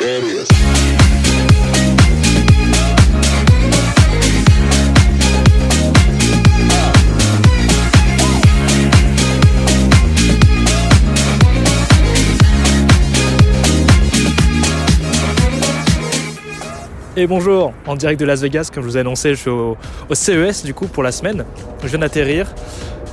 There it is. Et bonjour, en direct de Las Vegas, comme je vous ai annoncé, je suis au CES du coup pour la semaine. Je viens d'atterrir.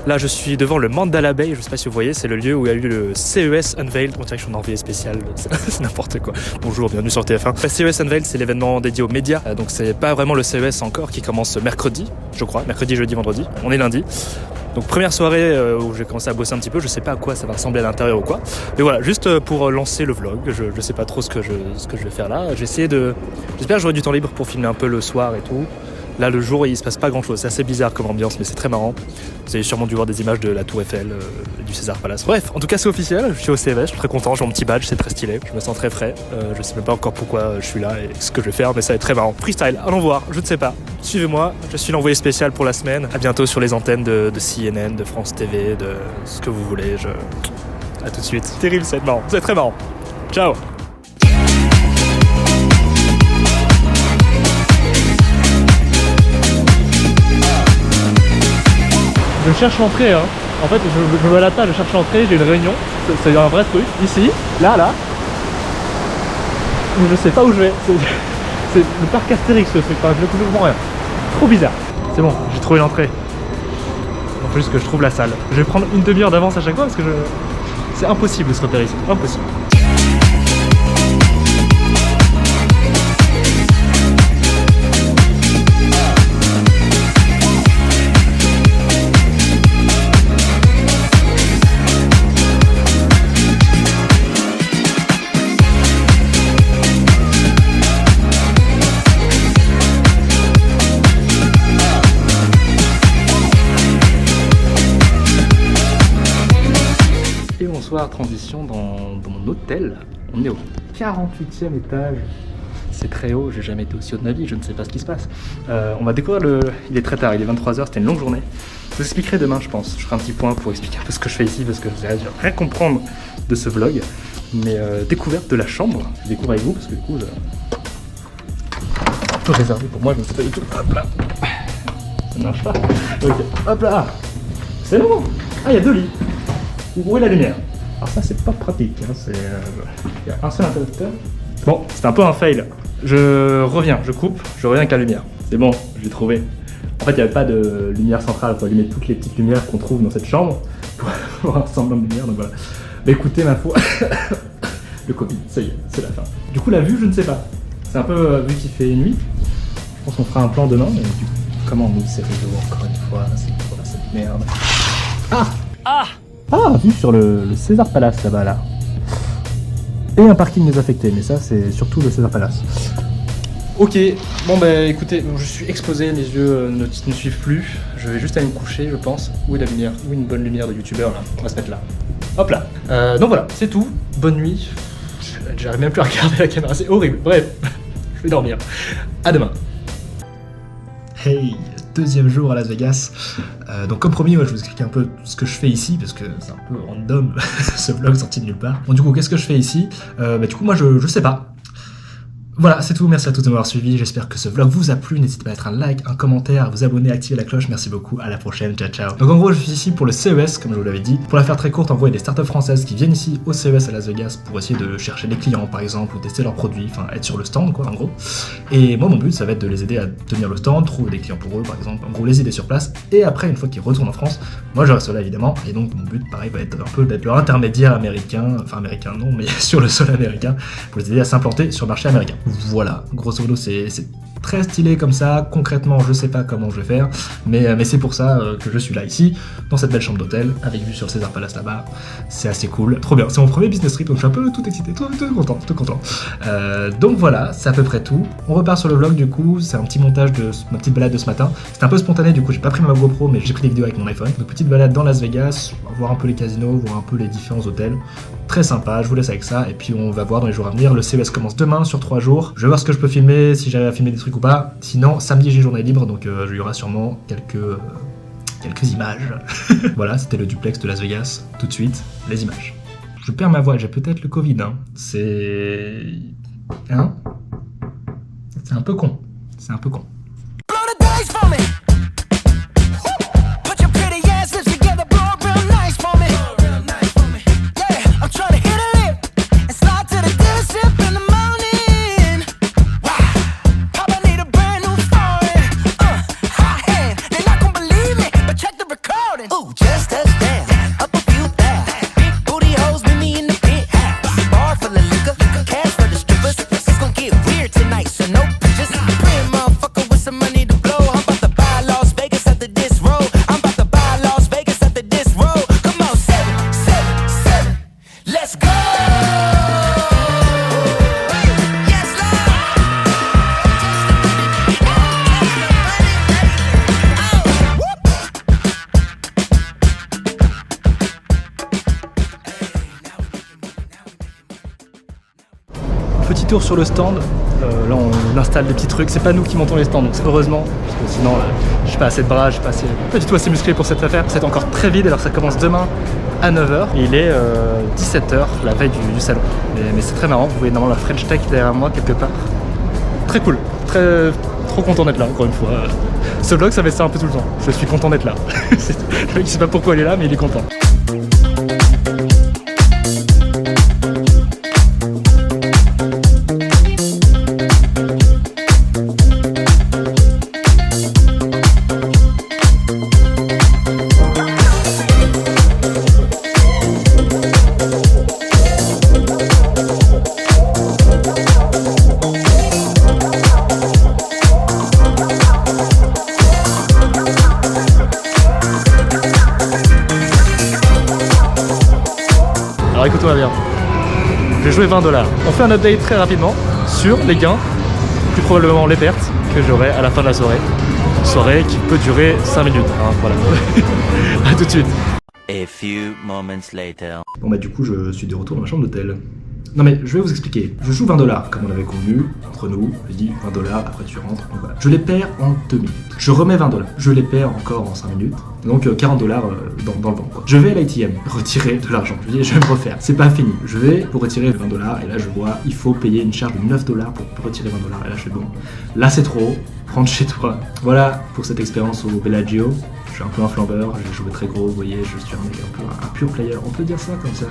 Là, je suis devant le Mandala Bay, je ne sais pas si vous voyez, c'est le lieu où il y a eu le CES Unveiled. On dirait que je suis en envoyé spécial, c'est n'importe quoi. Bonjour, bienvenue sur TF1. Le CES Unveiled, c'est l'événement dédié aux médias, donc c'est pas vraiment le CES encore qui commence mercredi, je crois, mercredi, jeudi, vendredi. On est lundi. Donc première soirée où j'ai commencé à bosser un petit peu, je sais pas à quoi ça va ressembler à l'intérieur ou quoi. Mais voilà, juste pour lancer le vlog, je sais pas trop ce que je vais faire là. J'espère que j'aurai du temps libre pour filmer un peu le soir et tout. Là le jour il se passe pas grand chose, c'est assez bizarre comme ambiance mais c'est très marrant. Vous avez sûrement dû voir des images de la Tour Eiffel, du César Palace. Bref, en tout cas c'est officiel, je suis au CES, je suis très content, j'ai mon petit badge, c'est très stylé, je me sens très frais. Je sais même pas encore pourquoi je suis là et ce que je vais faire mais ça va être très marrant. Freestyle, allons voir, je ne sais pas. Suivez-moi, je suis l'envoyé spécial pour la semaine. À bientôt sur les antennes de CNN, de France TV, de ce que vous voulez. À tout de suite. Terrible, ça va être marrant, ça va être très marrant. Ciao. Je cherche l'entrée, hein. En fait, je me balade pas, je cherche l'entrée, j'ai une réunion. C'est un vrai truc. Ici, là. Je sais pas où je vais. C'est le parc Astérix ce truc, enfin, je ne comprends rien. Trop bizarre. C'est bon, j'ai trouvé l'entrée. Il faut juste que je trouve la salle. Je vais prendre une demi-heure d'avance à chaque fois parce que c'est impossible de se repérer ici. Impossible. Bonsoir, transition dans mon hôtel. On est au 48e étage. C'est très haut, j'ai jamais été aussi haut de ma vie, je ne sais pas ce qui se passe. On va découvrir il est très tard, il est 23h, c'était une longue journée. Je vous expliquerai demain, je pense. Je ferai un petit point pour expliquer un peu ce que je fais ici parce que je vais rien comprendre de ce vlog. Mais découverte de la chambre, je découvre avec vous parce que du coup, un peu réservé pour moi, je ne sais pas du tout. Hop là. Ça ne marche pas. Ok, hop là. C'est bon. Ah, il y a 2 lits. Où est la lumière? Alors ça c'est pas pratique, hein. Il y a un seul interrupteur. Bon, c'est un peu un fail. Je reviens avec la lumière. C'est bon, je l'ai trouvé. En fait il n'y avait pas de lumière centrale, il faut allumer toutes les petites lumières qu'on trouve dans cette chambre pour avoir un semblant de lumière, donc voilà. Mais écoutez ma foi, le Covid, ça y est, c'est la fin. Du coup la vue je ne sais pas. C'est un peu vu qu'il fait nuit. Je pense qu'on fera un plan demain, mais du coup, comment on ouvre ces rideaux encore une fois, c'est quoi cette merde. Ah, vue sur le César Palace là-bas là. Et un parking désaffecté, mais ça c'est surtout le César Palace. Ok, bon bah écoutez, je suis explosé, les yeux ne suivent plus. Je vais juste aller me coucher je pense. Où est la lumière? Où est une bonne lumière de youtubeur là? On va se mettre là. Hop là. Donc voilà, c'est tout. Bonne nuit. J'arrive même plus à regarder la caméra, c'est horrible. Bref, je vais dormir. À demain. Hey, deuxième jour à Las Vegas. Donc comme promis, moi, je vous explique un peu ce que je fais ici, parce que c'est un peu random ce vlog sorti de nulle part. Bon du coup, qu'est-ce que je fais ici? Du coup, moi je sais pas. Voilà, c'est tout, merci à tous de m'avoir suivi, j'espère que ce vlog vous a plu, n'hésitez pas à mettre un like, un commentaire, à vous abonner, à activer la cloche, merci beaucoup, à la prochaine, ciao ciao. Donc en gros je suis ici pour le CES, comme je vous l'avais dit. Pour la faire très courte, en gros il y a des startups françaises qui viennent ici au CES à Las Vegas pour essayer de chercher des clients par exemple, ou tester leurs produits, enfin être sur le stand quoi en gros. Et moi mon but ça va être de les aider à tenir le stand, trouver des clients pour eux par exemple, en gros les aider sur place, et après une fois qu'ils retournent en France, moi je reste là évidemment, et donc mon but pareil va être un peu d'être leur intermédiaire américain, enfin américain non, mais sur le sol américain, pour les aider à s'implanter sur le marché américain. Voilà. Grosso modo, c'est très stylé comme ça. Concrètement, je sais pas comment je vais faire, mais c'est pour ça que je suis là ici, dans cette belle chambre d'hôtel, avec vue sur le César Palace là-bas. C'est assez cool, trop bien. C'est mon premier business trip, donc je suis un peu tout excité, tout content. Donc voilà, c'est à peu près tout. On repart sur le vlog du coup, c'est un petit montage de ma petite balade de ce matin. C'était un peu spontané, du coup j'ai pas pris ma GoPro, mais j'ai pris des vidéos avec mon iPhone. Donc petite balade dans Las Vegas, voir un peu les casinos, voir un peu les différents hôtels. Très sympa, je vous laisse avec ça, et puis on va voir dans les jours à venir. Le CES commence demain sur 3 jours. Je vais voir ce que je peux filmer, si j'arrive à filmer des trucs ou pas. Sinon, samedi j'ai journée libre, donc il y aura sûrement quelques images. Voilà, c'était le duplex de Las Vegas. Tout de suite, les images. Je perds ma voix, j'ai peut-être le Covid, hein. C'est... Hein? C'est un peu con. C'est un peu con. Petit tour sur le stand, là on installe des petits trucs, c'est pas nous qui montons les stands, donc c'est heureusement, parce que sinon je suis pas assez de bras, je suis pas du tout assez musclé pour cette affaire. C'est encore très vide, alors ça commence demain à 9h, et il est 17h, la veille du salon. Mais c'est très marrant, vous voyez normalement la French Tech derrière moi quelque part. Très cool, trop content d'être là encore une fois. Ce vlog ça va être ça un peu tout le temps, je suis content d'être là. Le mec je sais pas pourquoi il est là, mais il est content. Alors écoute-moi bien, je vais jouer 20 $. On fait un update très rapidement sur les gains, plus probablement les pertes que j'aurai à la fin de la soirée. Soirée qui peut durer 5 minutes, hein, voilà. A tout de suite. A few moments later. Bon bah du coup je suis de retour dans ma chambre d'hôtel. Non mais je vais vous expliquer, je joue 20 $, comme on avait convenu entre nous, je dis 20 $, après tu rentres, donc voilà. Je les perds en 2 minutes. Je remets 20 $, je les perds encore en 5 minutes, donc 40 $ dans le vent quoi. Je vais à l'ATM retirer de l'argent, je dis je vais me refaire, c'est pas fini. Je vais pour retirer 20 $, et là je vois, il faut payer une charge de 9 $ pour retirer 20 $, et là je fais bon, là c'est trop, rentre chez toi. Voilà pour cette expérience au Bellagio. Je suis un peu un flambeur, j'ai joué très gros, vous voyez, je suis un mec un pur player, on peut dire ça comme ça.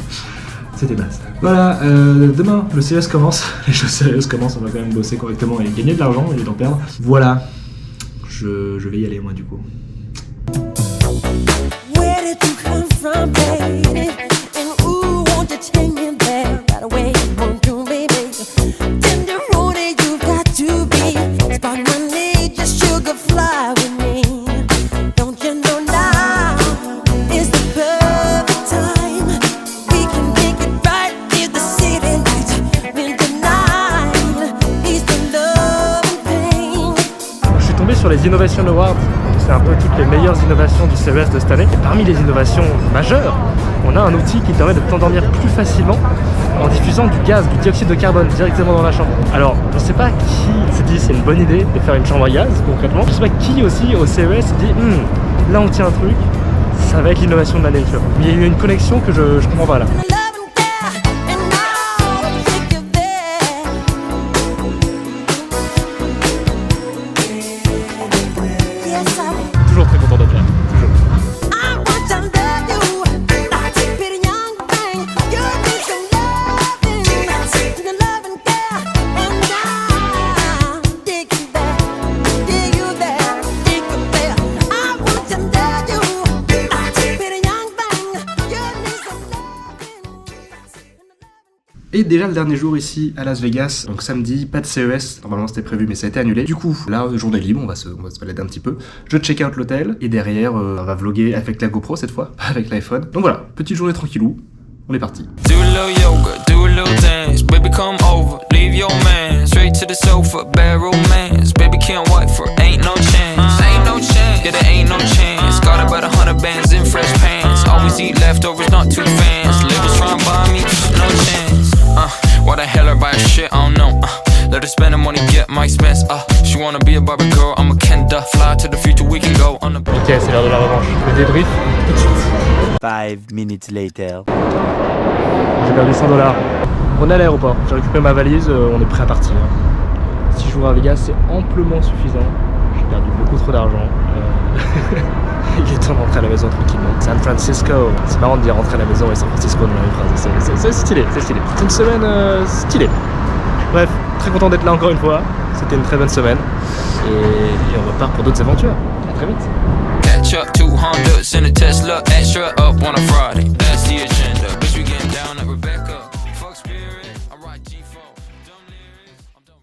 C'était naze. Voilà, demain, le CS commence, les choses sérieuses commencent, on va quand même bosser correctement et gagner de l'argent et d'en perdre. Voilà, je vais y aller moi du coup. Sur les Innovation Awards, c'est un peu toutes les meilleures innovations du CES de cette année. Et parmi les innovations majeures, on a un outil qui permet de t'endormir plus facilement en diffusant du gaz, du dioxyde de carbone directement dans la chambre. Alors, je sais pas qui s'est dit c'est une bonne idée de faire une chambre à gaz concrètement. Je sais pas qui aussi au CES s'est dit là on tient un truc, ça va être l'innovation de l'année. Mais il y a eu une connexion que je comprends pas là. Toujours très content d'être là. Et déjà le dernier jour ici à Las Vegas, donc samedi, pas de CES, normalement c'était prévu mais ça a été annulé. Du coup, là, journée libre, on va se balader un petit peu. Je check out l'hôtel, et derrière, on va vlogger avec la GoPro cette fois, pas avec l'iPhone. Donc voilà, petite journée tranquillou, on est parti. Do a little yoga, do a little dance, baby come over, leave your man, straight to the sofa, bad romance, baby can't wait for, ain't no chance, yeah there ain't no chance, got about 100 bands in fresh pants, always eat leftovers, not too fans, labels trying to buy me, no chance, why the hell I buy shit, I don't know, let her spend the money, get my expense, she wanna be a Barbie girl, I'm a Kenda, fly to the future, we can go on a... Ok, c'est l'heure de la revanche, le débrief, tout de suite. 5 minutes later. J'ai perdu 100 $. on est à l'aéroport, j'ai récupéré ma valise, on est prêt à partir. 6 jours à Vegas, c'est amplement suffisant. J'ai perdu beaucoup trop d'argent. Il est temps d'entrer à la maison tranquillement. San Francisco, c'est marrant de dire rentrer à la maison et San Francisco dans la même phrase. C'est stylé, c'est stylé. C'est une semaine stylée. Bref, très content d'être là encore une fois. C'était une très bonne semaine. Et on repart pour d'autres aventures. À très vite. Catch up 200 in a Tesla, extra up on a Friday.